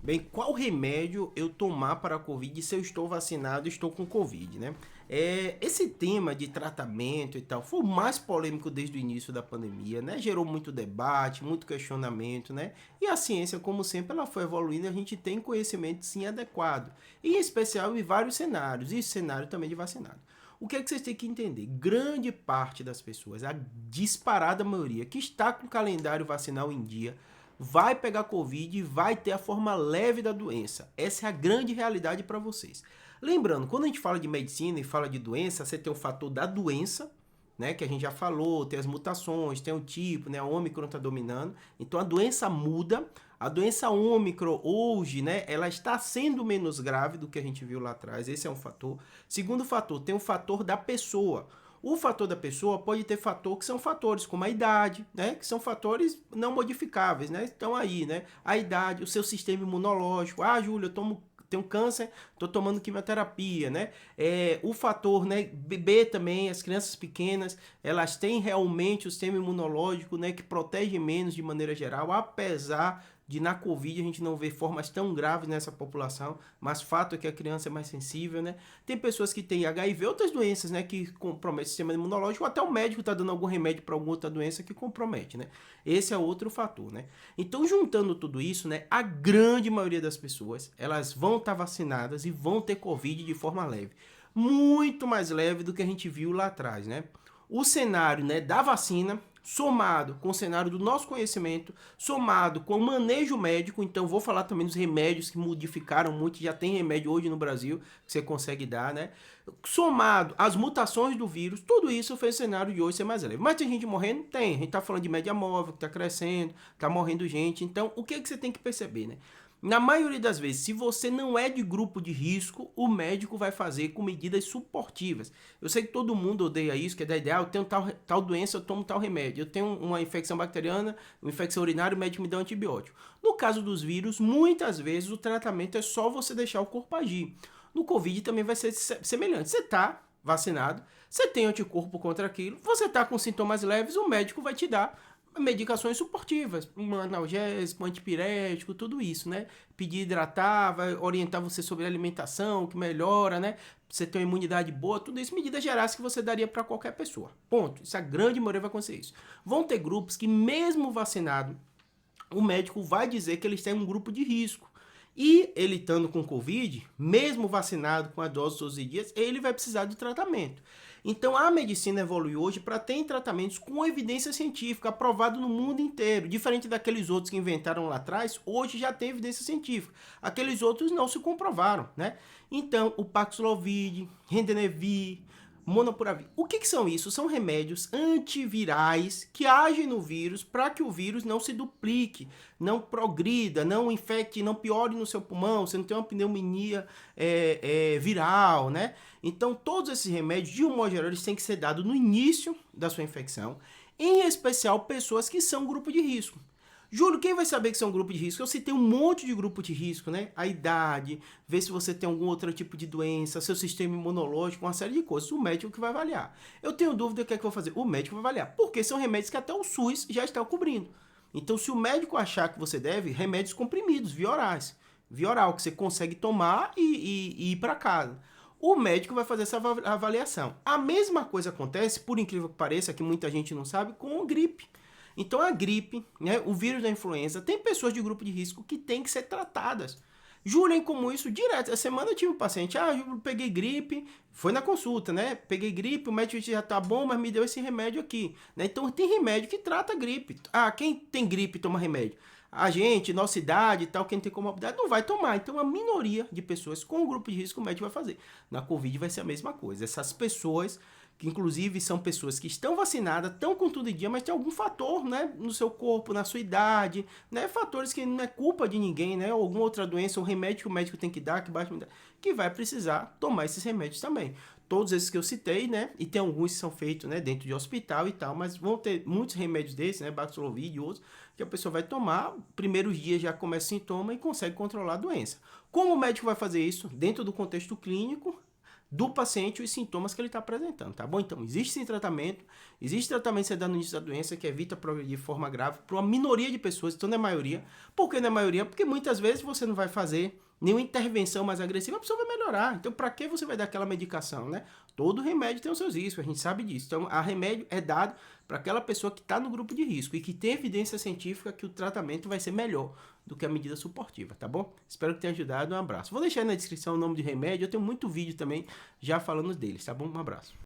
Bem, qual remédio eu tomar para a Covid se eu estou vacinado e estou com Covid, né? Esse tema de tratamento e tal foi o mais polêmico desde o início da pandemia, né? Gerou muito debate, muito questionamento, né? E a ciência, como sempre, ela foi evoluindo e a gente tem conhecimento sim adequado, e em especial em vários cenários, e cenário também de vacinado. O que é que vocês têm que entender? Grande parte das pessoas, a disparada maioria que está com o calendário vacinal em dia, vai pegar Covid e vai ter a forma leve da doença. Essa é a grande realidade para vocês. Lembrando, quando a gente fala de medicina e fala de doença, você tem o fator da doença, né, que a gente já falou, tem as mutações, tem o tipo, né, a Ômicron está dominando. Então a doença muda. A doença Ômicron hoje, né, ela está sendo menos grave do que a gente viu lá atrás. Esse é um fator. Segundo fator, tem o fator da pessoa. O fator da pessoa pode ter fator que são fatores como a idade, né? Que são fatores não modificáveis, né? Estão aí, né? A idade, o seu sistema imunológico. Ah, Júlio, tenho câncer, estou tomando quimioterapia, né? O fator, né? Bebê também, as crianças pequenas, elas têm realmente o sistema imunológico, né? Que protege menos de maneira geral, apesar de na Covid a gente não ver formas tão graves nessa população, mas fato é que a criança é mais sensível, né? Tem pessoas que têm HIV, outras doenças, né, que comprometem o sistema imunológico, ou até o médico está dando algum remédio para alguma outra doença que compromete, né? Esse é outro fator, né? Então, juntando tudo isso, né, a grande maioria das pessoas, elas vão estar vacinadas e vão ter Covid de forma leve. Muito mais leve do que a gente viu lá atrás, né? O cenário, né, da vacina, somado com o cenário do nosso conhecimento, somado com o manejo médico, então vou falar também dos remédios que modificaram muito, já tem remédio hoje no Brasil que você consegue dar, né? Somado às mutações do vírus, tudo isso fez o cenário de hoje ser mais leve. Mas tem gente morrendo? Tem. A gente tá falando de média móvel, que tá crescendo, tá morrendo gente. Então, o que é que você tem que perceber, né? Na maioria das vezes, se você não é de grupo de risco, o médico vai fazer com medidas suportivas. Eu sei que todo mundo odeia isso, que é da ideia, eu tenho tal doença, eu tomo tal remédio. Eu tenho uma infecção bacteriana, uma infecção urinária, o médico me dá um antibiótico. No caso dos vírus, muitas vezes o tratamento é só você deixar o corpo agir. No Covid também vai ser semelhante. Você está vacinado, você tem anticorpo contra aquilo, você está com sintomas leves, o médico vai te dar medicações suportivas, um analgésico, um antipirético, tudo isso, né? Pedir hidratar, vai orientar você sobre alimentação, que melhora, né? Você ter uma imunidade boa, tudo isso, medidas gerais que você daria para qualquer pessoa. Ponto. Isso a grande maioria vai acontecer isso. Vão ter grupos que, mesmo vacinado, o médico vai dizer que eles têm um grupo de risco. E ele estando com Covid, mesmo vacinado com a dose de 12 dias, ele vai precisar de tratamento. Então a medicina evoluiu hoje para ter tratamentos com evidência científica, aprovado no mundo inteiro. Diferente daqueles outros que inventaram lá atrás, hoje já tem evidência científica. Aqueles outros não se comprovaram, né? Então o Paxlovid, Remdesivir, Monopiravir. O que são isso? São remédios antivirais que agem no vírus para que o vírus não se duplique, não progrida, não infecte, não piore no seu pulmão, você não tem uma pneumonia viral, né? Então, todos esses remédios, de um modo geral, eles têm que ser dados no início da sua infecção, em especial pessoas que são grupo de risco. Júlio, quem vai saber que são grupo de risco? Eu citei um monte de grupo de risco, né? A idade, ver se você tem algum outro tipo de doença, seu sistema imunológico, uma série de coisas. O médico que vai avaliar. Eu tenho dúvida, o que é que eu vou fazer? O médico vai avaliar. Porque são remédios que até o SUS já está cobrindo. Então, se o médico achar que você deve, remédios comprimidos, via orais. Via oral, que você consegue tomar e ir para casa. O médico vai fazer essa avaliação. A mesma coisa acontece, por incrível que pareça, que muita gente não sabe, com a gripe. Então a gripe, né, o vírus da influenza, tem pessoas de grupo de risco que têm que ser tratadas. Jurem como isso direto. Essa semana eu tive um paciente, eu peguei gripe, foi na consulta, né? Peguei gripe, o médico já tá bom, mas me deu esse remédio aqui. Né? Então tem remédio que trata gripe. Quem tem gripe toma remédio? A gente, nossa idade e tal, quem tem comorbidade, não vai tomar. Então a minoria de pessoas com o grupo de risco o médico vai fazer. Na Covid vai ser a mesma coisa. Essas pessoas que inclusive são pessoas que estão vacinadas, estão com tudo em dia, mas tem algum fator, né, no seu corpo, na sua idade, né, fatores que não é culpa de ninguém, né, ou alguma outra doença, um remédio que o médico tem que dar, que vai precisar tomar esses remédios também. Todos esses que eu citei, né, e tem alguns que são feitos, né, dentro de hospital e tal, mas vão ter muitos remédios desses, né, Paxlovid e outros, que a pessoa vai tomar, primeiros dias já começa sintoma e consegue controlar a doença. Como o médico vai fazer isso? Dentro do contexto clínico, do paciente os sintomas que ele está apresentando, tá bom? Então, existe sim tratamento, existe tratamento que você dá no início da doença que evita progredir de forma grave para uma minoria de pessoas, então não é maioria. Por que não é maioria? Porque muitas vezes você não vai fazer nenhuma intervenção mais agressiva, a pessoa vai melhorar. Então, para que você vai dar aquela medicação, né? Todo remédio tem os seus riscos, a gente sabe disso. Então, a remédio é dado para aquela pessoa que está no grupo de risco e que tem evidência científica que o tratamento vai ser melhor do que a medida suportiva, tá bom? Espero que tenha ajudado, um abraço. Vou deixar aí na descrição o nome de remédio, eu tenho muito vídeo também já falando deles, tá bom? Um abraço.